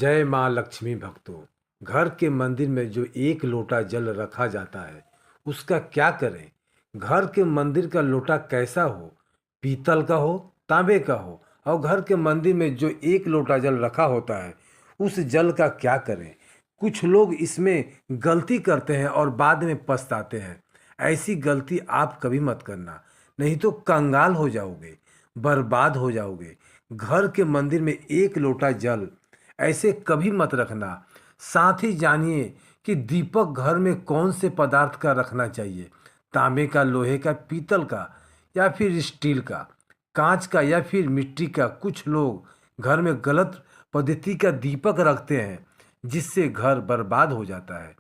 जय माँ लक्ष्मी भक्तों। घर के मंदिर में जो एक लोटा जल रखा जाता है उसका क्या करें। घर के मंदिर का लोटा कैसा हो, पीतल का हो, तांबे का हो, और घर के मंदिर में जो एक लोटा जल रखा होता है उस जल का क्या करें। कुछ लोग इसमें गलती करते हैं और बाद में पछताते हैं। ऐसी गलती आप कभी मत करना, नहीं तो कंगाल हो जाओगे, बर्बाद हो जाओगे। घर के मंदिर में एक लोटा जल ऐसे कभी मत रखना। साथ ही जानिए कि दीपक घर में कौन से पदार्थ का रखना चाहिए, तांबे का, लोहे का, पीतल का, या फिर स्टील का, कांच का, या फिर मिट्टी का। कुछ लोग घर में गलत पद्धति का दीपक रखते हैं जिससे घर बर्बाद हो जाता है।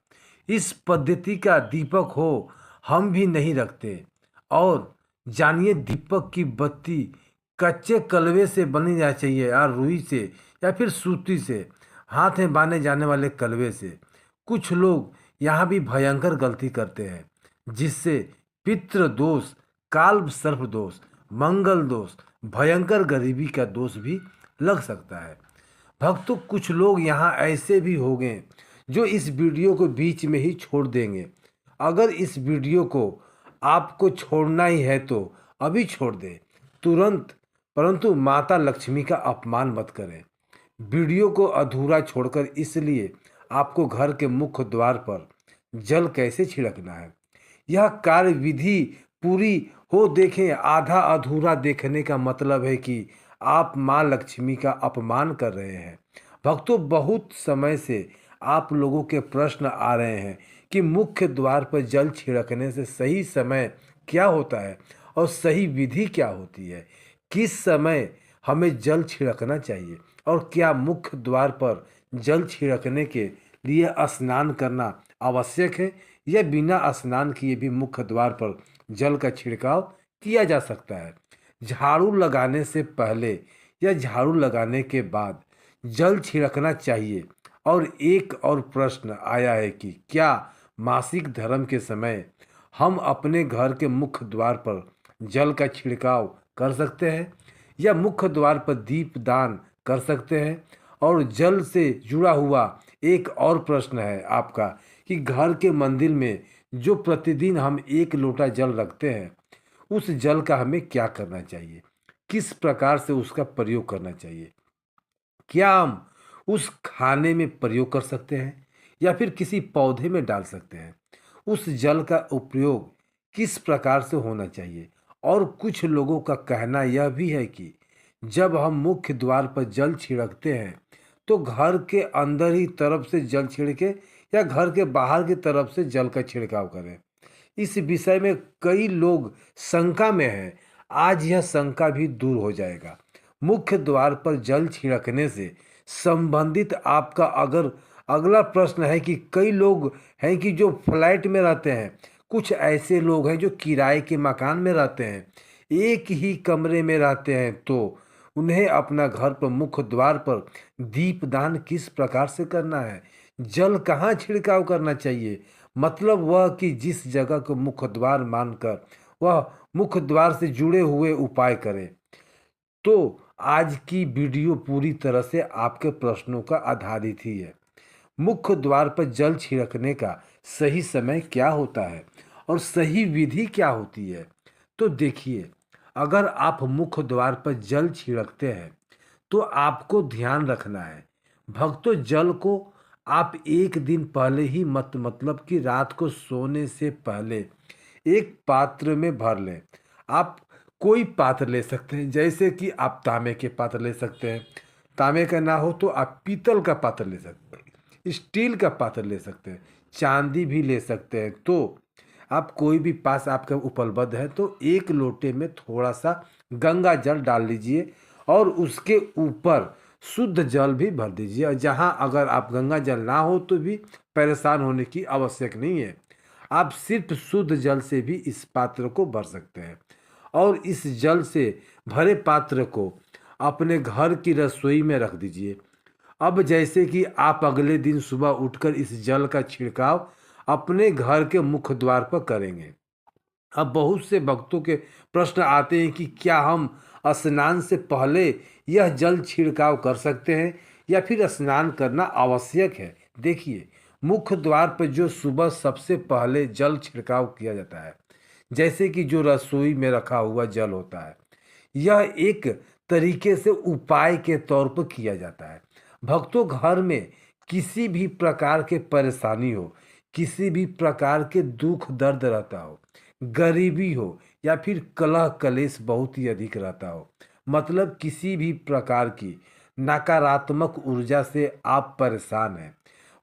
इस पद्धति का दीपक हो हम भी नहीं रखते। और जानिए, दीपक की बत्ती कच्चे कलवे से बनी जानी चाहिए, या रुई से, या फिर सूती से, हाथ में बांधे जाने वाले कलवे से। कुछ लोग यहाँ भी भयंकर गलती करते हैं जिससे पितृ दोष, काल सर्प दोष, मंगल दोष, भयंकर गरीबी का दोष भी लग सकता है। भक्तों, कुछ लोग यहाँ ऐसे भी होंगे जो इस वीडियो को बीच में ही छोड़ देंगे। अगर इस वीडियो को आपको छोड़ना ही है तो अभी छोड़ दें, तुरंत। परंतु माता लक्ष्मी का अपमान मत करें। वीडियो को अधूरा छोड़कर, इसलिए आपको घर के मुख्य द्वार पर जल कैसे छिड़कना है, यह कार्य विधि पूरी हो देखें। आधा अधूरा देखने का मतलब है कि आप माँ लक्ष्मी का अपमान कर रहे हैं। भक्तों, बहुत समय से आप लोगों के प्रश्न आ रहे हैं कि मुख्य द्वार पर जल छिड़कने से सही समय क्या होता है और सही विधि क्या होती है। किस समय हमें जल छिड़कना चाहिए और क्या मुख्य द्वार पर जल छिड़कने के लिए स्नान करना आवश्यक है, या बिना स्नान किए भी मुख्य द्वार पर जल का छिड़काव किया जा सकता है। झाड़ू लगाने से पहले या झाड़ू लगाने के बाद जल छिड़कना चाहिए। और एक और प्रश्न आया है कि क्या मासिक धर्म के समय हम अपने घर के मुख्य द्वार पर जल का छिड़काव कर सकते हैं, या मुख्य द्वार पर दीप दान कर सकते हैं। और जल से जुड़ा हुआ एक और प्रश्न है आपका कि घर के मंदिर में जो प्रतिदिन हम एक लोटा जल रखते हैं उस जल का हमें क्या करना चाहिए, किस प्रकार से उसका प्रयोग करना चाहिए। क्या हम उस खाने में प्रयोग कर सकते हैं या फिर किसी पौधे में डाल सकते हैं। उस जल का उपयोग किस प्रकार से होना चाहिए। और कुछ लोगों का कहना यह भी है कि जब हम मुख्य द्वार पर जल छिड़कते हैं तो घर के अंदर ही तरफ से जल छिड़के या घर के बाहर की तरफ से जल का छिड़काव करें। इस विषय में कई लोग शंका में हैं। आज यह शंका भी दूर हो जाएगा। मुख्य द्वार पर जल छिड़कने से संबंधित आपका अगर अगला प्रश्न है कि कई लोग हैं कि जो फ्लैट में रहते हैं, कुछ ऐसे लोग हैं जो किराए के मकान में रहते हैं, एक ही कमरे में रहते हैं, तो उन्हें अपना घर पर मुख्य द्वार पर दीपदान किस प्रकार से करना है, जल कहाँ छिड़काव करना चाहिए। मतलब वह कि जिस जगह को मुख्य द्वार मानकर वह मुख्य द्वार से जुड़े हुए उपाय करें। तो आज की वीडियो पूरी तरह से आपके प्रश्नों का आधारित ही है। मुख्य द्वार पर जल छिड़कने का सही समय क्या होता है और सही विधि क्या होती है। तो देखिए, अगर आप मुख्य द्वार पर जल छिड़कते हैं तो आपको ध्यान रखना है। भक्तों, जल को आप एक दिन पहले ही मतलब कि रात को सोने से पहले एक पात्र में भर लें। आप कोई पात्र ले सकते हैं, जैसे कि आप तांबे के पात्र ले सकते हैं। तांबे का ना हो तो आप पीतल का पात्र ले सकते हैं, स्टील का पात्र ले सकते हैं, चांदी भी ले सकते हैं। तो आप कोई भी पास आपका उपलब्ध है तो एक लोटे में थोड़ा सा गंगा जल डाल लीजिए और उसके ऊपर शुद्ध जल भी भर दीजिए। और जहाँ अगर आप गंगा जल ना हो तो भी परेशान होने की आवश्यक नहीं है। आप सिर्फ शुद्ध जल से भी इस पात्र को भर सकते हैं। और इस जल से भरे पात्र को अपने घर की रसोई में रख दीजिए। अब जैसे कि आप अगले दिन सुबह उठकर इस जल का छिड़काव अपने घर के मुख्य द्वार पर करेंगे। अब बहुत से भक्तों के प्रश्न आते हैं कि क्या हम स्नान से पहले यह जल छिड़काव कर सकते हैं या फिर स्नान करना आवश्यक है। देखिए, मुख्य द्वार पर जो सुबह सबसे पहले जल छिड़काव किया जाता है, जैसे कि जो रसोई में रखा हुआ जल होता है, यह एक तरीके से उपाय के तौर पर किया जाता है। भक्तों, घर में किसी भी प्रकार के परेशानी हो, किसी भी प्रकार के दुख दर्द रहता हो, गरीबी हो या फिर कलह कलेश बहुत ही अधिक रहता हो, मतलब किसी भी प्रकार की नकारात्मक ऊर्जा से आप परेशान हैं,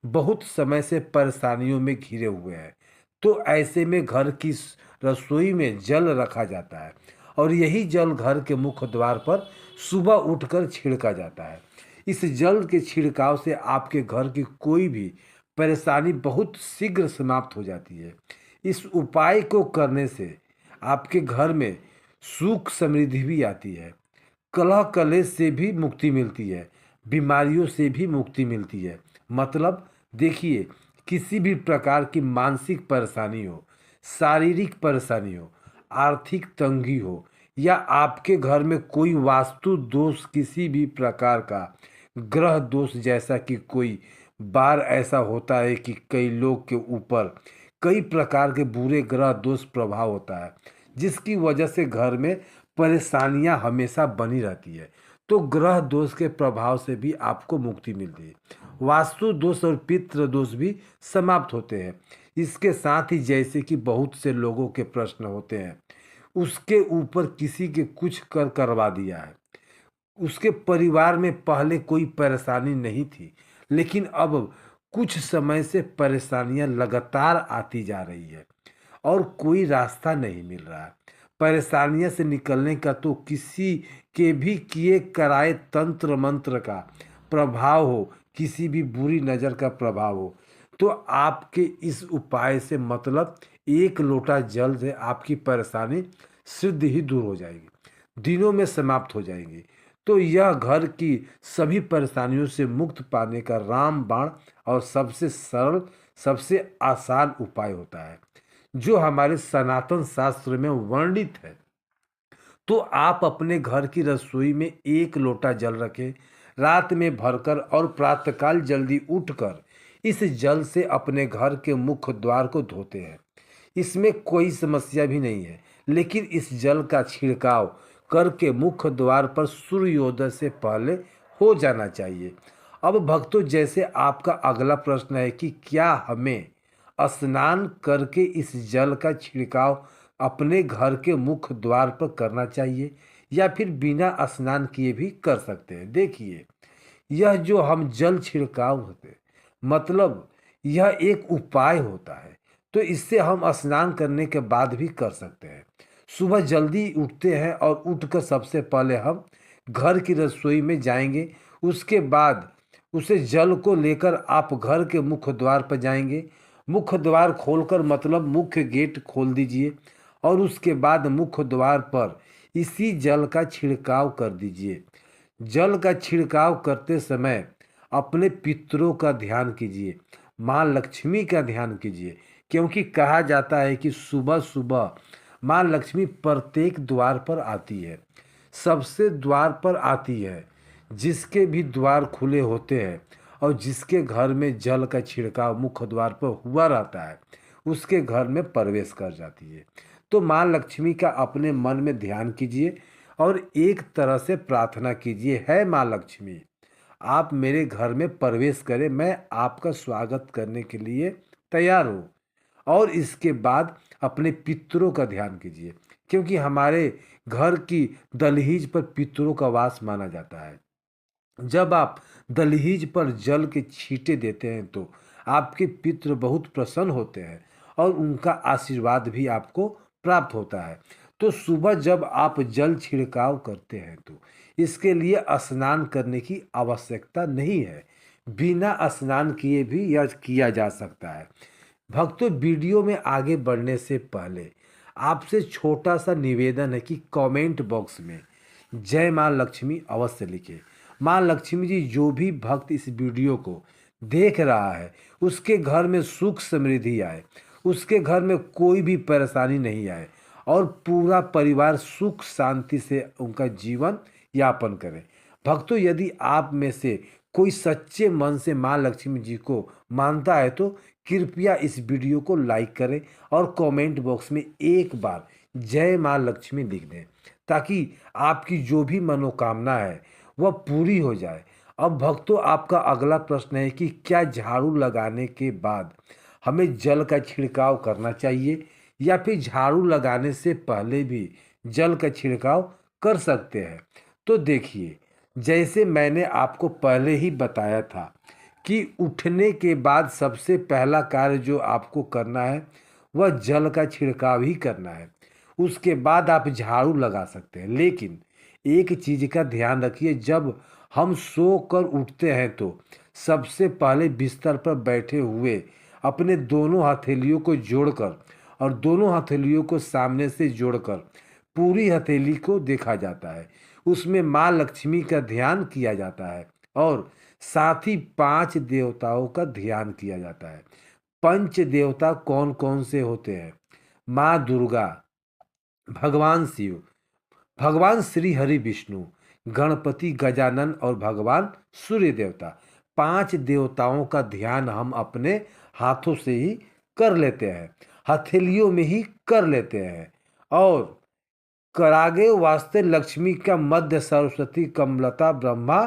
बहुत समय से परेशानियों में घिरे हुए हैं, तो ऐसे में घर की रसोई में जल रखा जाता है और यही जल घर के मुख्य द्वार पर सुबह उठकर छिड़का जाता है। इस जल के छिड़काव से आपके घर की कोई भी परेशानी बहुत शीघ्र समाप्त हो जाती है। इस उपाय को करने से आपके घर में सुख समृद्धि भी आती है, कलह कलेश से भी मुक्ति मिलती है, बीमारियों से भी मुक्ति मिलती है। मतलब देखिए, किसी भी प्रकार की मानसिक परेशानी हो, शारीरिक परेशानी हो, आर्थिक तंगी हो या आपके घर में कोई वास्तु दोष, किसी भी प्रकार का ग्रह दोष, जैसा कि कोई बार ऐसा होता है कि कई लोग के ऊपर कई प्रकार के बुरे ग्रह दोष प्रभाव होता है, जिसकी वजह से घर में परेशानियां हमेशा बनी रहती है। तो ग्रह दोष के प्रभाव से भी आपको मुक्ति मिलती है। वास्तु दोष और पितृ दोष भी समाप्त होते हैं। इसके साथ ही जैसे कि बहुत से लोगों के प्रश्न होते हैं, उसके ऊपर किसी के कुछ करवा दिया है, उसके परिवार में पहले कोई परेशानी नहीं थी, लेकिन अब कुछ समय से परेशानियां लगातार आती जा रही है और कोई रास्ता नहीं मिल रहा है। परेशानियों से निकलने का तो किसी के भी किए कराए तंत्र मंत्र का प्रभाव हो, किसी भी बुरी नज़र का प्रभाव हो, तो आपके इस उपाय से मतलब एक लोटा जल से आपकी परेशानी सिद्ध ही दूर हो जाएगी, दिनों में समाप्त हो जाएंगी। तो यह घर की सभी परेशानियों से मुक्त पाने का रामबाण और सबसे सरल, सबसे आसान उपाय होता है, जो हमारे सनातन शास्त्र में वर्णित है। तो आप अपने घर की रसोई में एक लोटा जल रखें, रात में भरकर और प्रातःकाल जल्दी उठकर इस जल से अपने घर के मुख्य द्वार को धोते हैं। इसमें कोई समस्या भी नहीं है, लेकिन इस जल का छिड़काव करके मुख्य द्वार पर सूर्योदय से पहले हो जाना चाहिए। अब भक्तों, जैसे आपका अगला प्रश्न है कि क्या हमें स्नान करके इस जल का छिड़काव अपने घर के मुख्य द्वार पर करना चाहिए या फिर बिना स्नान किए भी कर सकते हैं। देखिए, यह जो हम जल छिड़काव होते, मतलब यह एक उपाय होता है, तो इससे हम स्नान करने के बाद भी कर सकते हैं। सुबह जल्दी उठते हैं और उठकर सबसे पहले हम घर की रसोई में जाएंगे, उसके बाद उसे जल को लेकर आप घर के मुख्य द्वार पर जाएंगे। मुख्य द्वार खोलकर मतलब मुख्य गेट खोल दीजिए और उसके बाद मुख्य द्वार पर इसी जल का छिड़काव कर दीजिए। जल का छिड़काव करते समय अपने पितरों का ध्यान कीजिए, माँ लक्ष्मी का ध्यान कीजिए, क्योंकि कहा जाता है कि सुबह सुबह माँ लक्ष्मी प्रत्येक द्वार पर आती है, सबसे द्वार पर आती है। जिसके भी द्वार खुले होते हैं और जिसके घर में जल का छिड़काव मुख्य द्वार पर हुआ रहता है, उसके घर में प्रवेश कर जाती है। तो माँ लक्ष्मी का अपने मन में ध्यान कीजिए और एक तरह से प्रार्थना कीजिए, है माँ लक्ष्मी, आप मेरे घर में प्रवेश करें, मैं आपका स्वागत करने के लिए तैयार हूँ। और इसके बाद अपने पितरों का ध्यान कीजिए, क्योंकि हमारे घर की दहलीज पर पितरों का वास माना जाता है। जब आप दहलीज पर जल के छींटे देते हैं तो आपके पितृ बहुत प्रसन्न होते हैं और उनका आशीर्वाद भी आपको प्राप्त होता है। तो सुबह जब आप जल छिड़काव करते हैं तो इसके लिए स्नान करने की आवश्यकता नहीं है, बिना स्नान किए भी यह किया जा सकता है। भक्तों, वीडियो में आगे बढ़ने से पहले आपसे छोटा सा निवेदन है कि कमेंट बॉक्स में जय माँ लक्ष्मी अवश्य लिखें। माँ लक्ष्मी जी, जो भी भक्त इस वीडियो को देख रहा है उसके घर में सुख समृद्धि आए, उसके घर में कोई भी परेशानी नहीं आए और पूरा परिवार सुख शांति से उनका जीवन यापन करे। भक्तों, यदि आप में से कोई सच्चे मन से माँ लक्ष्मी जी को मानता है तो कृपया इस वीडियो को लाइक करें और कमेंट बॉक्स में एक बार जय माँ लक्ष्मी लिख दें, ताकि आपकी जो भी मनोकामना है वह पूरी हो जाए। अब भक्तों, आपका अगला प्रश्न है कि क्या झाड़ू लगाने के बाद हमें जल का छिड़काव करना चाहिए या फिर झाड़ू लगाने से पहले भी जल का छिड़काव कर सकते हैं। तो देखिए, जैसे मैंने आपको पहले ही बताया था कि उठने के बाद सबसे पहला कार्य जो आपको करना है वह जल का छिड़काव ही करना है। उसके बाद आप झाड़ू लगा सकते हैं, लेकिन एक चीज़ का ध्यान रखिए, जब हम सो कर उठते हैं तो सबसे पहले बिस्तर पर बैठे हुए अपने दोनों हथेलियों को जोड़कर और दोनों हथेलियों को सामने से जोड़कर पूरी हथेली को देखा जाता है। उसमें माँ लक्ष्मी का ध्यान किया जाता है और साथ ही 5 देवताओं का ध्यान किया जाता है। पंच देवता कौन कौन से होते हैं? माँ दुर्गा, भगवान शिव, भगवान श्री हरि विष्णु, गणपति गजानन और भगवान सूर्य देवता। 5 देवताओं का ध्यान हम अपने हाथों से ही कर लेते हैं, हथेलियों में ही कर लेते हैं। और करागे वास्ते लक्ष्मी का मध्य सरस्वती कमलता ब्रह्मा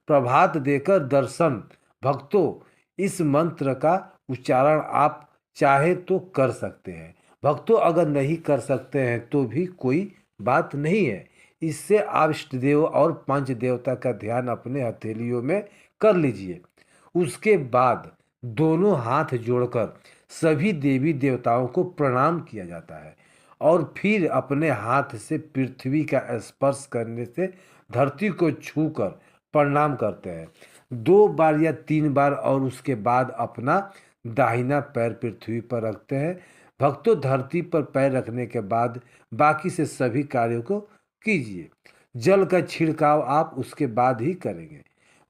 प्रभात देकर दर्शन। भक्तों, इस मंत्र का उच्चारण आप चाहे तो कर सकते हैं। भक्तों, अगर नहीं कर सकते हैं तो भी कोई बात नहीं है। इससे आप इष्ट देव और पंच देवता का ध्यान अपने हथेलियों में कर लीजिए। उसके बाद दोनों हाथ जोड़कर सभी देवी देवताओं को प्रणाम किया जाता है और फिर अपने हाथ से पृथ्वी का स्पर्श करने से धरती को छूकर प्रणाम करते हैं 2 बार या 3 बार, और उसके बाद अपना दाहिना पैर पृथ्वी पर रखते हैं। भक्तों, धरती पर पैर रखने के बाद बाकी से सभी कार्यों को कीजिए। जल का छिड़काव आप उसके बाद ही करेंगे,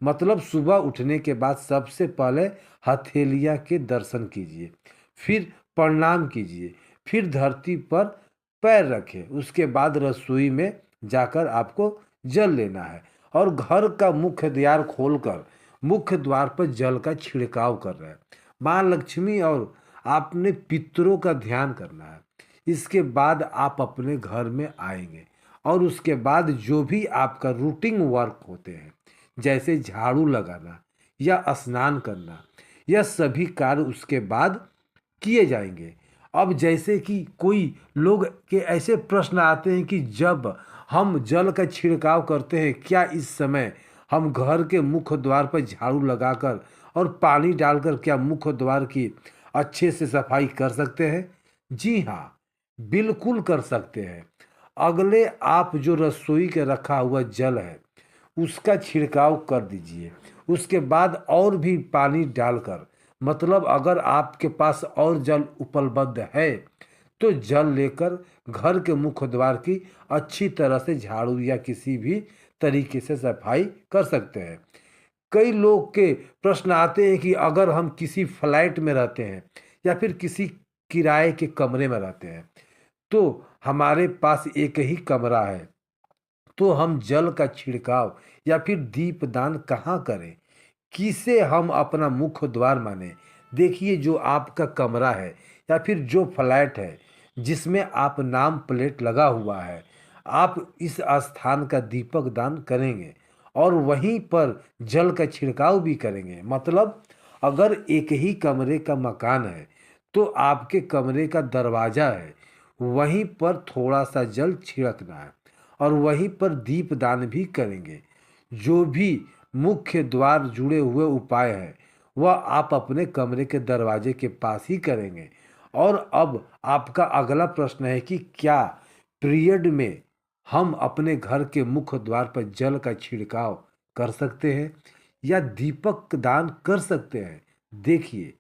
मतलब सुबह उठने के बाद सबसे पहले हथेलियाँ के दर्शन कीजिए, फिर प्रणाम कीजिए, फिर धरती पर पैर रखें। उसके बाद रसोई में जाकर आपको जल लेना है और घर का मुख्य द्वार खोलकर मुख्य द्वार पर जल का छिड़काव कर रहे हैं। माँ लक्ष्मी और आपने पितरों का ध्यान करना है। इसके बाद आप अपने घर में आएंगे और उसके बाद जो भी आपका रूटीन वर्क होते हैं, जैसे झाड़ू लगाना या स्नान करना, यह सभी कार्य उसके बाद किए जाएंगे। अब जैसे कि कोई लोग के ऐसे प्रश्न आते हैं कि जब हम जल का छिड़काव करते हैं, क्या इस समय हम घर के मुख्य द्वार पर झाड़ू लगाकर और पानी डालकर क्या मुख्य द्वार की अच्छे से सफाई कर सकते हैं? जी हाँ, बिल्कुल कर सकते हैं। अगले आप जो रसोई के रखा हुआ जल है उसका छिड़काव कर दीजिए। उसके बाद और भी पानी डालकर, मतलब अगर आपके पास और जल उपलब्ध है तो जल लेकर घर के मुख्य द्वार की अच्छी तरह से झाड़ू या किसी भी तरीके से सफाई कर सकते हैं। कई लोग के प्रश्न आते हैं कि अगर हम किसी फ्लैट में रहते हैं या फिर किसी किराए के कमरे में रहते हैं, तो हमारे पास एक ही कमरा है, तो हम जल का छिड़काव या फिर दीपदान कहाँ करें? किसे हम अपना मुख्य द्वार माने? देखिए, जो आपका कमरा है या फिर जो फ्लैट है जिसमें आप नाम प्लेट लगा हुआ है, आप इस स्थान का दीपक दान करेंगे और वहीं पर जल का छिड़काव भी करेंगे। मतलब अगर एक ही कमरे का मकान है तो आपके कमरे का दरवाज़ा है, वहीं पर थोड़ा सा जल छिड़कना है और वहीं पर दीपदान भी करेंगे। जो भी मुख्य द्वार जुड़े हुए उपाय हैं वह आप अपने कमरे के दरवाजे के पास ही करेंगे। और अब आपका अगला प्रश्न है कि क्या पीरियड में हम अपने घर के मुख्य द्वार पर जल का छिड़काव कर सकते हैं या दीपक दान कर सकते हैं? देखिए,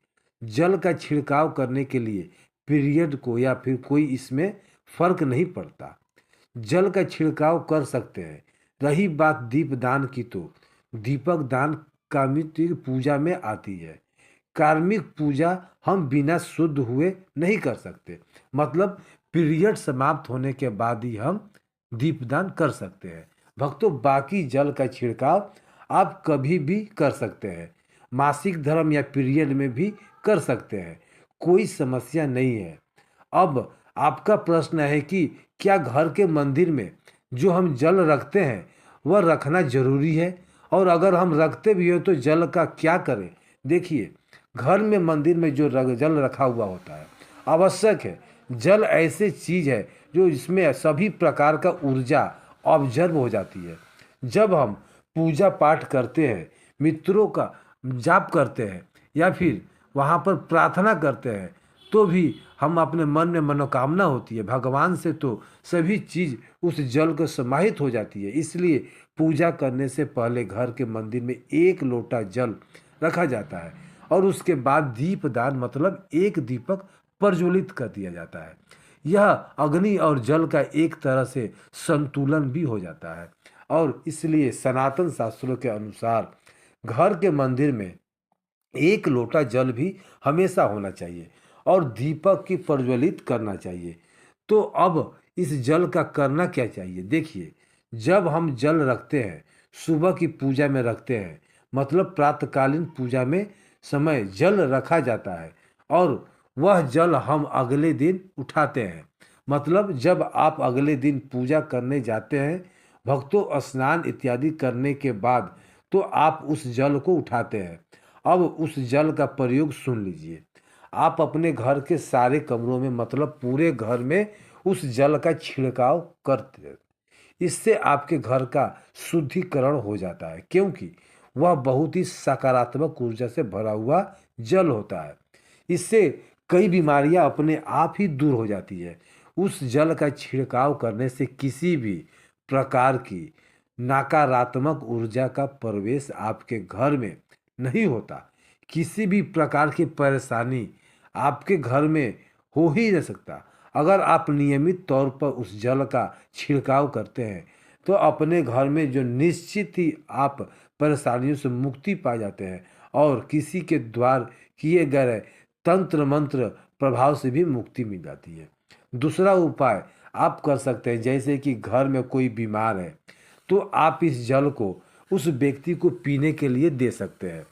जल का छिड़काव करने के लिए पीरियड को या फिर कोई इसमें फर्क नहीं पड़ता, जल का छिड़काव कर सकते हैं। रही बात दीपदान की, तो दीपक दान कार्तिक पूजा में आती है। कार्मिक पूजा हम बिना शुद्ध हुए नहीं कर सकते, मतलब पीरियड समाप्त होने के बाद ही हम दीपदान कर सकते हैं। भक्तों, बाकी जल का छिड़काव आप कभी भी कर सकते हैं। मासिक धर्म या पीरियड में भी कर सकते हैं, कोई समस्या नहीं है। अब आपका प्रश्न है कि क्या घर के मंदिर में जो हम जल रखते हैं वह रखना जरूरी है, और अगर हम रखते भी हो तो जल का क्या करें। देखिए, घर में मंदिर में जो जल रखा हुआ होता है आवश्यक है। जल ऐसी चीज है जो इसमें सभी प्रकार का ऊर्जा ऑब्जर्व हो जाती है। जब हम पूजा पाठ करते हैं, मित्रों का जाप करते हैं या फिर वहाँ पर प्रार्थना करते हैं, तो भी हम अपने मन में मनोकामना होती है भगवान से, तो सभी चीज़ उस जल को समाहित हो जाती है। इसलिए पूजा करने से पहले घर के मंदिर में एक लोटा जल रखा जाता है और उसके बाद दीपदान मतलब एक दीपक प्रज्वलित कर दिया जाता है। यह अग्नि और जल का एक तरह से संतुलन भी हो जाता है, और इसलिए सनातन शास्त्रों के अनुसार घर के मंदिर में एक लोटा जल भी हमेशा होना चाहिए और दीपक की प्रज्वलित करना चाहिए। तो अब इस जल का करना क्या चाहिए। देखिए, जब हम जल रखते हैं, सुबह की पूजा में रखते हैं, मतलब प्रातःकालीन पूजा में समय जल रखा जाता है और वह जल हम अगले दिन उठाते हैं। मतलब जब आप अगले दिन पूजा करने जाते हैं, भक्तों स्नान इत्यादि करने के बाद तो आप उस जल को उठाते हैं। अब उस जल का प्रयोग सुन लीजिए। आप अपने घर के सारे कमरों में मतलब पूरे घर में उस जल का छिड़काव करते हैं। इससे आपके घर का शुद्धिकरण हो जाता है, क्योंकि वह बहुत ही सकारात्मक ऊर्जा से भरा हुआ जल होता है। इससे कई बीमारियां अपने आप ही दूर हो जाती है। उस जल का छिड़काव करने से किसी भी प्रकार की नकारात्मक ऊर्जा का प्रवेश आपके घर में नहीं होता। किसी भी प्रकार की परेशानी आपके घर में हो ही नहीं सकता। अगर आप नियमित तौर पर उस जल का छिड़काव करते हैं तो अपने घर में जो निश्चित ही आप परेशानियों से मुक्ति पा जाते हैं और किसी के द्वारा किए गए तंत्र मंत्र प्रभाव से भी मुक्ति मिल जाती है। दूसरा उपाय आप कर सकते हैं, जैसे कि घर में कोई बीमार है तो आप इस जल को उस व्यक्ति को पीने के लिए दे सकते हैं।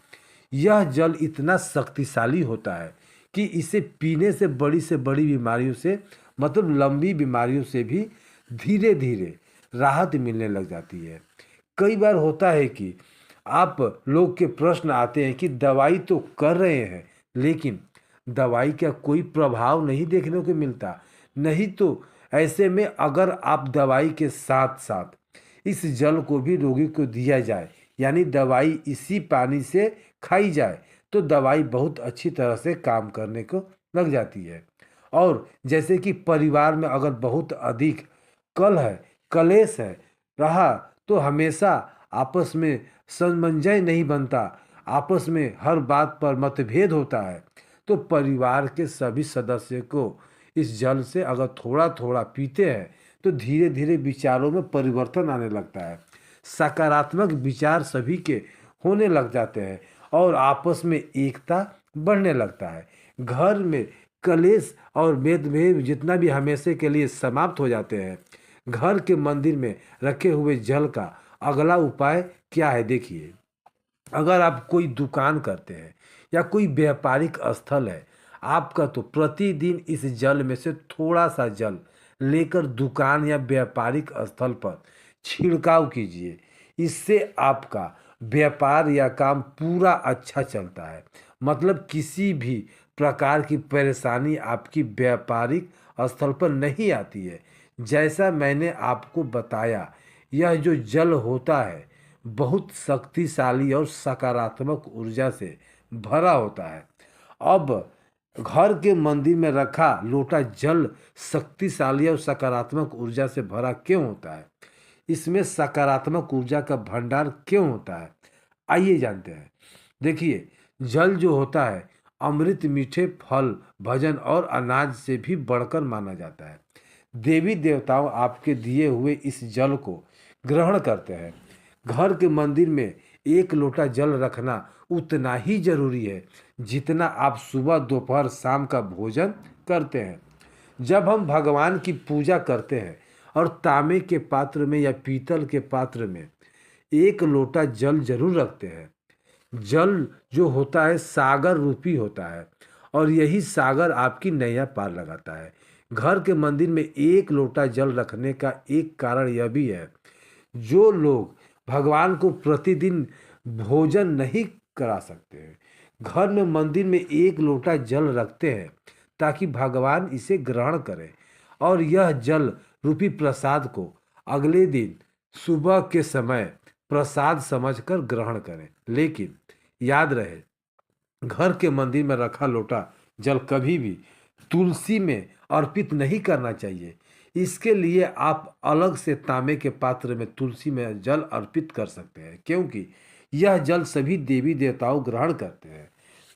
यह जल इतना शक्तिशाली होता है कि इसे पीने से बड़ी बीमारियों से मतलब लंबी बीमारियों से भी धीरे धीरे राहत मिलने लग जाती है। कई बार होता है कि आप लोग के प्रश्न आते हैं कि दवाई तो कर रहे हैं लेकिन दवाई का कोई प्रभाव नहीं देखने को मिलता। नहीं तो ऐसे में अगर आप दवाई के साथ साथ इस जल को भी रोगी को दिया जाए, यानी दवाई इसी पानी से खाई जाए, तो दवाई बहुत अच्छी तरह से काम करने को लग जाती है। और जैसे कि परिवार में अगर बहुत अधिक कलेश है रहा तो हमेशा आपस में समन्वय नहीं बनता, आपस में हर बात पर मतभेद होता है, तो परिवार के सभी सदस्य को इस जल से अगर थोड़ा थोड़ा पीते हैं तो धीरे धीरे विचारों में परिवर्तन आने लगता है। सकारात्मक विचार सभी के होने लग जाते हैं और आपस में एकता बढ़ने लगता है। घर में कलेश और भेदभाव जितना भी हमेशा के लिए समाप्त हो जाते हैं। घर के मंदिर में रखे हुए जल का अगला उपाय क्या है। देखिए, अगर आप कोई दुकान करते हैं या कोई व्यापारिक स्थल है आपका, तो प्रतिदिन इस जल में से थोड़ा सा जल लेकर दुकान या व्यापारिक स्थल पर छिड़काव कीजिए। इससे आपका व्यापार या काम पूरा अच्छा चलता है। मतलब किसी भी प्रकार की परेशानी आपकी व्यापारिक स्थल पर नहीं आती है। जैसा मैंने आपको बताया, यह जो जल होता है बहुत शक्तिशाली और सकारात्मक ऊर्जा से भरा होता है। अब घर के मंदिर में रखा लोटा जल शक्तिशाली और सकारात्मक ऊर्जा से भरा क्यों होता है, इसमें सकारात्मक ऊर्जा का भंडार क्यों होता है, आइए जानते हैं। देखिए, जल जो होता है अमृत, मीठे फल, भजन और अनाज से भी बढ़कर माना जाता है। देवी देवताओं आपके दिए हुए इस जल को ग्रहण करते हैं। घर के मंदिर में एक लोटा जल रखना उतना ही जरूरी है जितना आप सुबह दोपहर शाम का भोजन करते हैं। जब हम भगवान की पूजा करते हैं और तांबे के पात्र में या पीतल के पात्र में एक लोटा जल जरूर रखते हैं। जल जो होता है सागर रूपी होता है, और यही सागर आपकी नैया पार लगाता है। घर के मंदिर में एक लोटा जल रखने का एक कारण यह भी है, जो लोग भगवान को प्रतिदिन भोजन नहीं करा सकते हैं, घर में मंदिर में एक लोटा जल रखते हैं ताकि भगवान इसे ग्रहण करें और यह जल रूपी प्रसाद को अगले दिन सुबह के समय प्रसाद समझकर ग्रहण करें। लेकिन याद रहे, घर के मंदिर में रखा लोटा जल कभी भी तुलसी में अर्पित नहीं करना चाहिए। इसके लिए आप अलग से तांबे के पात्र में तुलसी में जल अर्पित कर सकते हैं, क्योंकि यह जल सभी देवी देवताओं ग्रहण करते हैं,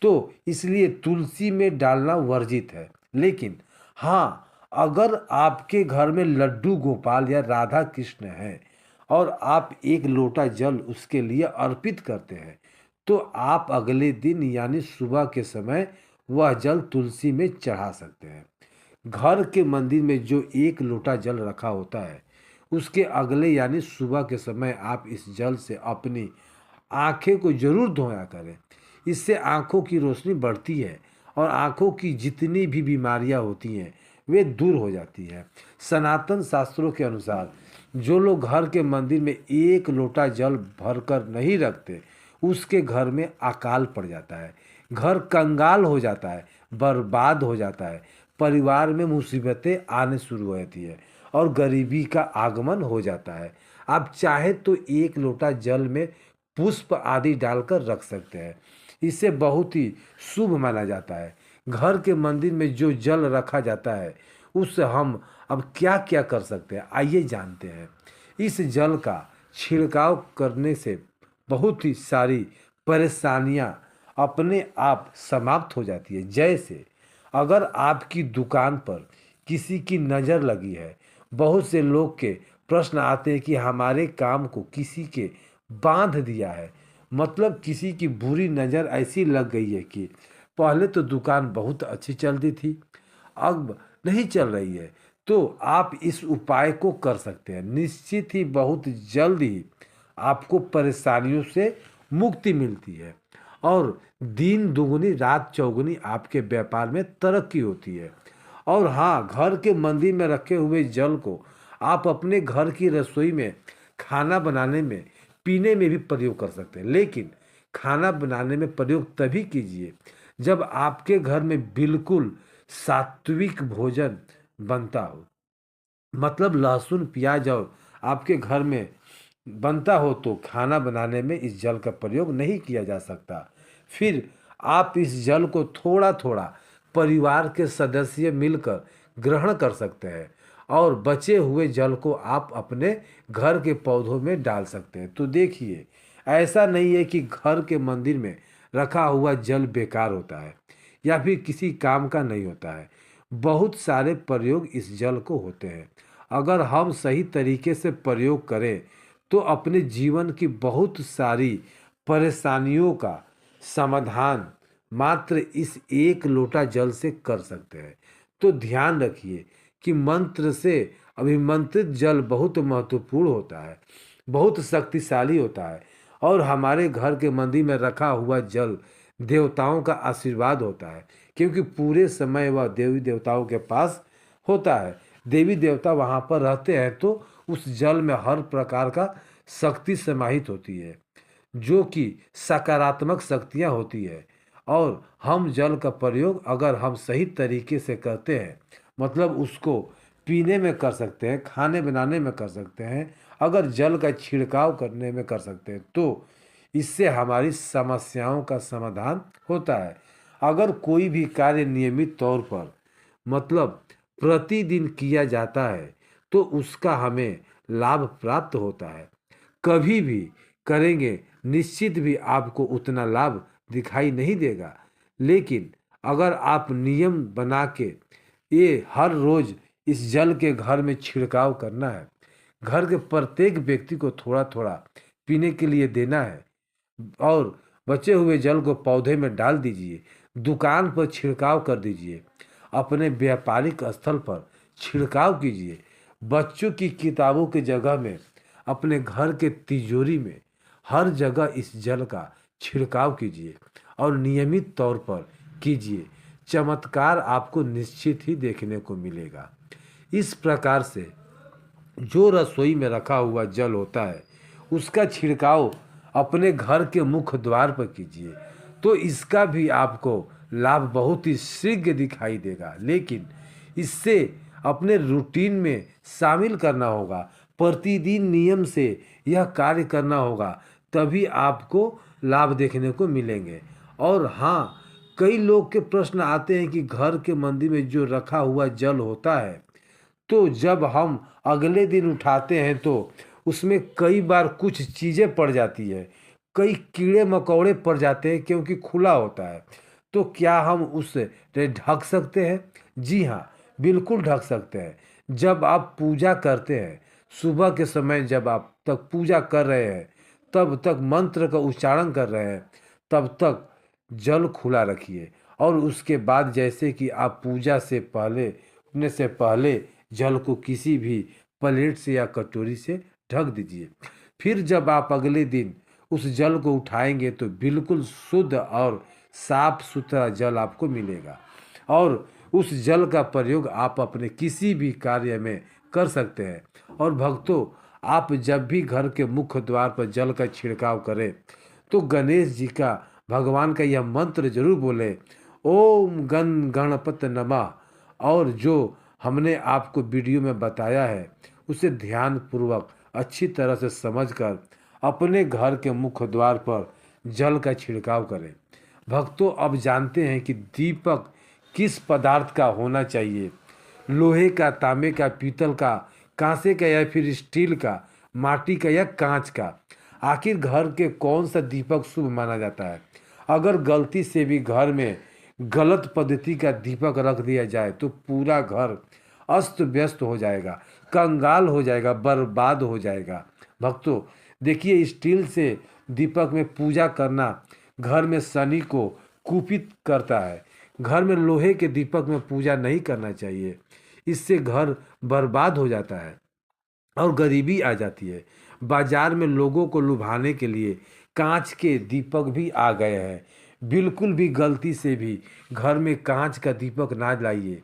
तो इसलिए तुलसी में डालना वर्जित है। लेकिन हाँ, अगर आपके घर में लड्डू गोपाल या राधा कृष्ण हैं और आप एक लोटा जल उसके लिए अर्पित करते हैं, तो आप अगले दिन यानी सुबह के समय वह जल तुलसी में चढ़ा सकते हैं। घर के मंदिर में जो एक लोटा जल रखा होता है, उसके अगले यानी सुबह के समय आप इस जल से अपनी आंखें को जरूर धोया करें। इससे आंखों की रोशनी बढ़ती है और आंखों की जितनी भी बीमारियां होती हैं वे दूर हो जाती हैं। सनातन शास्त्रों के अनुसार जो लोग घर के मंदिर में एक लोटा जल भरकर नहीं रखते, उसके घर में अकाल पड़ जाता है, घर कंगाल हो जाता है, बर्बाद हो जाता है, परिवार में मुसीबतें आने शुरू हो जाती है और गरीबी का आगमन हो जाता है। आप चाहे तो एक लोटा जल में पुष्प आदि डालकर रख सकते हैं, इसे बहुत ही शुभ माना जाता है। घर के मंदिर में जो जल रखा जाता है उससे हम अब क्या क्या कर सकते हैं, आइए जानते हैं। इस जल का छिड़काव करने से बहुत ही सारी परेशानियां अपने आप समाप्त हो जाती है। जैसे अगर आपकी दुकान पर किसी की नज़र लगी है, बहुत से लोग के प्रश्न आते हैं कि हमारे काम को किसी के बांध दिया है, मतलब किसी की बुरी नज़र ऐसी लग गई है कि पहले तो दुकान बहुत अच्छी चलती थी, अब नहीं चल रही है, तो आप इस उपाय को कर सकते हैं। निश्चित ही बहुत जल्द ही आपको परेशानियों से मुक्ति मिलती है और दिन दुगनी रात चौगुनी आपके व्यापार में तरक्की होती है। और हाँ, घर के मंदिर में रखे हुए जल को आप अपने घर की रसोई में खाना बनाने में, पीने में भी प्रयोग कर सकते हैं। लेकिन खाना बनाने में प्रयोग तभी कीजिए जब आपके घर में बिल्कुल सात्विक भोजन बनता हो, मतलब लहसुन प्याज और आपके घर में बनता हो, तो खाना बनाने में इस जल का प्रयोग नहीं किया जा सकता। फिर आप इस जल को थोड़ा थोड़ा परिवार के सदस्य मिलकर ग्रहण कर सकते हैं और बचे हुए जल को आप अपने घर के पौधों में डाल सकते हैं। तो देखिए, ऐसा नहीं है कि घर के मंदिर में रखा हुआ जल बेकार होता है या फिर किसी काम का नहीं होता है। बहुत सारे प्रयोग इस जल को होते हैं। अगर हम सही तरीके से प्रयोग करें तो अपने जीवन की बहुत सारी परेशानियों का समाधान मात्र इस एक लोटा जल से कर सकते हैं। तो ध्यान रखिए कि मंत्र से अभिमंत्रित जल बहुत महत्वपूर्ण होता है, बहुत शक्तिशाली होता है और हमारे घर के मंदिर में रखा हुआ जल देवताओं का आशीर्वाद होता है, क्योंकि पूरे समय वह देवी देवताओं के पास होता है। देवी देवता वहाँ पर रहते हैं, तो उस जल में हर प्रकार का शक्ति समाहित होती है, जो कि सकारात्मक शक्तियाँ होती है। और हम जल का प्रयोग अगर हम सही तरीके से करते हैं, मतलब उसको पीने में कर सकते हैं, खाने बनाने में कर सकते हैं, अगर जल का छिड़काव करने में कर सकते हैं, तो इससे हमारी समस्याओं का समाधान होता है। अगर कोई भी कार्य नियमित तौर पर, मतलब प्रतिदिन किया जाता है, तो उसका हमें लाभ प्राप्त होता है। कभी भी करेंगे, निश्चित भी आपको उतना लाभ दिखाई नहीं देगा। लेकिन अगर आप नियम बना के ये हर रोज इस जल के घर में छिड़काव करना है, घर के प्रत्येक व्यक्ति को थोड़ा थोड़ा पीने के लिए देना है और बचे हुए जल को पौधे में डाल दीजिए, दुकान पर छिड़काव कर दीजिए, अपने व्यापारिक स्थल पर छिड़काव कीजिए, बच्चों की किताबों की जगह में अपने घर के तिजोरी में हर जगह इस जल का छिड़काव कीजिए और नियमित तौर पर कीजिए। चमत्कार आपको निश्चित ही देखने को मिलेगा। इस प्रकार से जो रसोई में रखा हुआ जल होता है उसका छिड़काव अपने घर के मुख्य द्वार पर कीजिए, तो इसका भी आपको लाभ बहुत ही शीघ्र दिखाई देगा। लेकिन इससे अपने रूटीन में शामिल करना होगा, प्रतिदिन नियम से यह कार्य करना होगा, तभी आपको लाभ देखने को मिलेंगे। और हाँ, कई लोग के प्रश्न आते हैं कि घर के मंदिर में जो रखा हुआ जल होता है, तो जब हम अगले दिन उठाते हैं तो उसमें कई बार कुछ चीज़ें पड़ जाती है, कई कीड़े मकोड़े पड़ जाते हैं क्योंकि खुला होता है। तो क्या हम उसे ढक सकते हैं? जी हाँ, बिल्कुल ढक सकते हैं। जब आप पूजा करते हैं, सुबह के समय जब आप तक पूजा कर रहे हैं, तब तक मंत्र का उच्चारण कर रहे हैं, तब तक जल खुला रखिए। और उसके बाद जैसे कि आप पूजा से पहले उठने से पहले जल को किसी भी प्लेट से या कटोरी से ढक दीजिए। फिर जब आप अगले दिन उस जल को उठाएंगे तो बिल्कुल शुद्ध और साफ सुथरा जल आपको मिलेगा, और उस जल का प्रयोग आप अपने किसी भी कार्य में कर सकते हैं। और भक्तों, आप जब भी घर के मुख्य द्वार पर जल का छिड़काव करें तो गणेश जी का, भगवान का यह मंत्र जरूर बोले, ओम गण गणपत नमः। और जो हमने आपको वीडियो में बताया है उसे ध्यान पूर्वक अच्छी तरह से समझकर अपने घर के मुख्य द्वार पर जल का छिड़काव करें। भक्तों, अब जानते हैं कि दीपक किस पदार्थ का होना चाहिए, लोहे का, तांबे का, पीतल का, कांसे का या फिर स्टील का, माटी का या कांच का। आखिर घर के कौन सा दीपक शुभ माना जाता है? अगर गलती से भी घर में गलत पद्धति का दीपक रख दिया जाए तो पूरा घर अस्त व्यस्त हो जाएगा, कंगाल हो जाएगा, बर्बाद हो जाएगा। भक्तों, देखिए, स्टील से दीपक में पूजा करना घर में शनि को कुपित करता है। घर में लोहे के दीपक में पूजा नहीं करना चाहिए, इससे घर बर्बाद हो जाता है और गरीबी आ जाती है। बाजार में लोगों को लुभाने के लिए कांच के दीपक भी आ गए हैं। बिल्कुल भी गलती से भी घर में कांच का दीपक ना लाइए,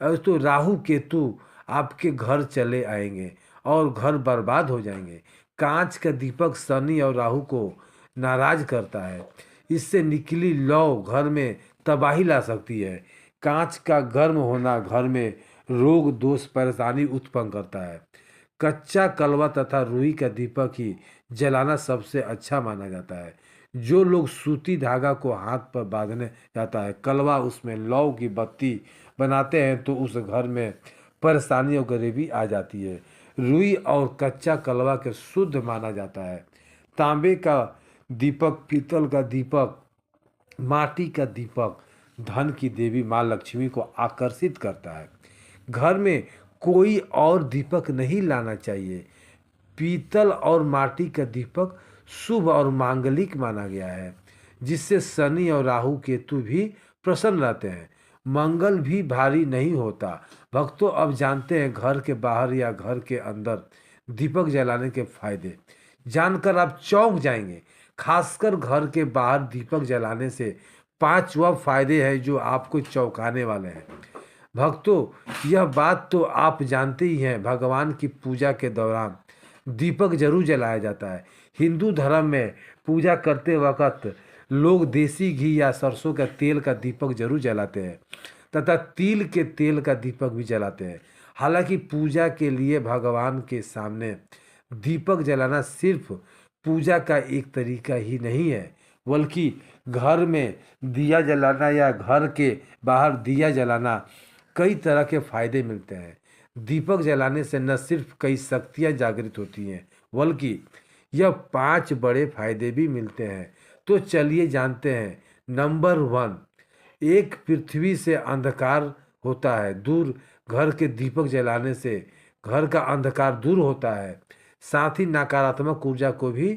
और तो राहु केतु आपके घर चले आएंगे और घर बर्बाद हो जाएंगे। कांच का दीपक शनि और राहु को नाराज करता है, इससे निकली लौ घर में तबाही ला सकती है। कांच का गर्म होना घर में रोग दोष परेशानी उत्पन्न करता है। कच्चा कलवा तथा रुई का दीपक ही जलाना सबसे अच्छा माना जाता है। जो लोग सूती धागा को हाथ पर बांधने जाता है, कलवा उसमें लौ की बत्ती बनाते हैं तो उस घर में परेशानी और गरीबी आ जाती है। रुई और कच्चा कलवा के शुद्ध माना जाता है। तांबे का दीपक, पीतल का दीपक, माटी का दीपक धन की देवी माँ लक्ष्मी को आकर्षित करता है। घर में कोई और दीपक नहीं लाना चाहिए। पीतल और माटी का दीपक शुभ और मांगलिक माना गया है, जिससे शनि और राहु केतु भी प्रसन्न रहते हैं, मंगल भी भारी नहीं होता। भक्तों, अब जानते हैं घर के बाहर या घर के अंदर दीपक जलाने के फायदे। जानकर आप चौंक जाएंगे। खासकर घर के बाहर दीपक जलाने से 5 वह फायदे हैं जो आपको चौंकाने वाले हैं। भक्तों, यह बात तो आप जानते ही हैं, भगवान की पूजा के दौरान दीपक जरूर जलाया जाता है। हिंदू धर्म में पूजा करते वक्त लोग देसी घी या सरसों का तेल का दीपक जरूर जलाते हैं तथा तिल के तेल का दीपक भी जलाते हैं। हालांकि पूजा के लिए भगवान के सामने दीपक जलाना सिर्फ पूजा का एक तरीका ही नहीं है, बल्कि घर में दिया जलाना या घर के बाहर दिया जलाना कई तरह के फायदे मिलते हैं। दीपक जलाने से न सिर्फ कई शक्तियाँ जागृत होती हैं, बल्कि यह 5 बड़े फायदे भी मिलते हैं। तो चलिए जानते हैं। नंबर 1, एक पृथ्वी से अंधकार होता है दूर। घर के दीपक जलाने से घर का अंधकार दूर होता है, साथ ही नकारात्मक ऊर्जा को भी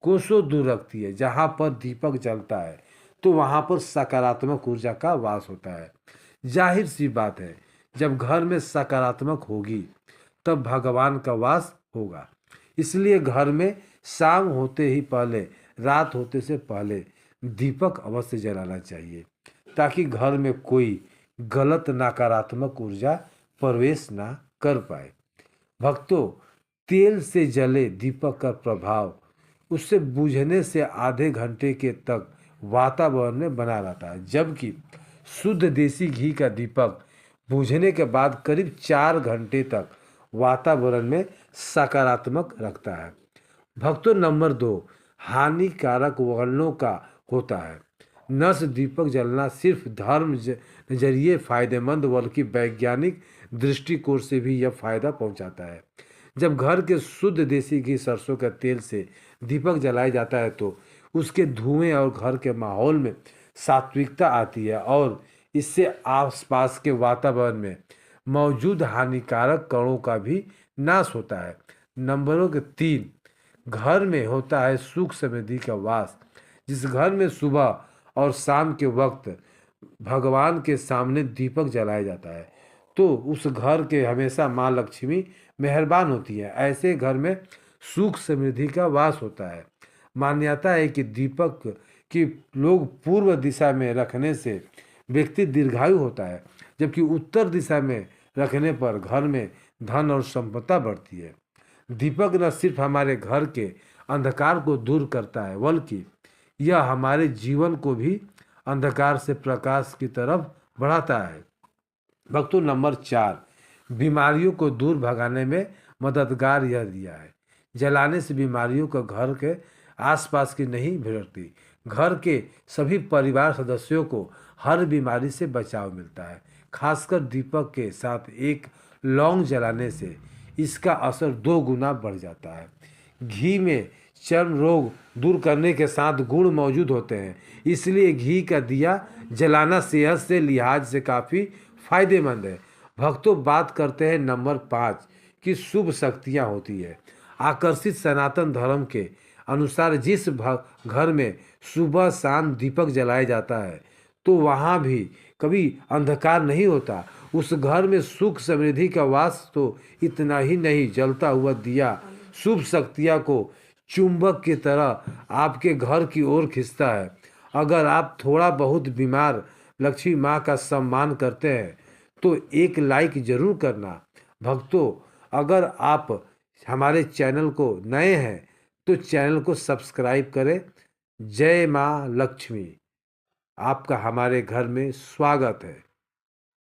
कोसों दूर रखती है। जहाँ पर दीपक जलता है तो वहाँ पर सकारात्मक ऊर्जा का वास होता है। जाहिर सी बात है, जब घर में सकारात्मक होगी तब भगवान का वास होगा। इसलिए घर में शाम होते ही पहले, रात होते से पहले दीपक अवश्य जलाना चाहिए, ताकि घर में कोई गलत नकारात्मक ऊर्जा प्रवेश ना कर पाए। भक्तों, तेल से जले दीपक का प्रभाव उससे बुझने से आधे घंटे के तक वातावरण में बना रहता है, जबकि शुद्ध देसी घी का दीपक बुझने के बाद करीब 4 घंटे तक वातावरण में सकारात्मक रखता है। भक्तों, नंबर 2, हानिकारक वर्णों का होता है। नस दीपक जलना सिर्फ धर्म नजरिए फायदेमंद, बल्कि वैज्ञानिक दृष्टिकोण से भी यह फायदा पहुंचाता है। जब घर के शुद्ध देसी घी सरसों के तेल से दीपक जलाया जाता है तो उसके धुएं और घर के माहौल में सात्विकता आती है और इससे आसपास के वातावरण में मौजूद हानिकारक कणों का भी नाश होता है। नंबरों के 3, घर में होता है सुख समृद्धि का वास। जिस घर में सुबह और शाम के वक्त भगवान के सामने दीपक जलाया जाता है तो उस घर के हमेशा माँ लक्ष्मी मेहरबान होती है। ऐसे घर में सुख समृद्धि का वास होता है। मान्यता है कि दीपक की लोग पूर्व दिशा में रखने से व्यक्ति दीर्घायु होता है, जबकि उत्तर दिशा में रखने पर घर में धन और संपदा बढ़ती है। दीपक न सिर्फ हमारे घर के अंधकार को दूर करता है, बल्कि यह हमारे जीवन को भी अंधकार से प्रकाश की तरफ बढ़ाता है। भक्तों, नंबर 4, बीमारियों को दूर भगाने में मददगार यह दिया है। जलाने से बीमारियों का घर के आसपास की नहीं भिड़ती। घर के सभी परिवार सदस्यों को हर बीमारी से बचाव मिलता है। खासकर दीपक के साथ एक लौंग जलाने से इसका असर 2 गुना बढ़ जाता है। घी में चर्म रोग दूर करने के साथ गुण मौजूद होते हैं, इसलिए घी का दिया जलाना सेहत से लिहाज से काफ़ी फायदेमंद है। भक्तों, बात करते हैं नंबर 5 की शुभ शक्तियाँ होती है। आकर्षित सनातन धर्म के अनुसार जिस घर में सुबह शाम दीपक जलाया जाता है तो वहाँ भी कभी अंधकार नहीं होता। उस घर में सुख समृद्धि का वास तो इतना ही नहीं, जलता हुआ दिया शुभ शक्तियाँ को चुंबक की तरह आपके घर की ओर खींचता है। अगर आप थोड़ा बहुत बीमार लक्ष्मी माँ का सम्मान करते हैं तो एक लाइक जरूर करना। भक्तों, अगर आप हमारे चैनल को नए हैं तो चैनल को सब्सक्राइब करें। जय माँ लक्ष्मी। आपका हमारे घर में स्वागत है।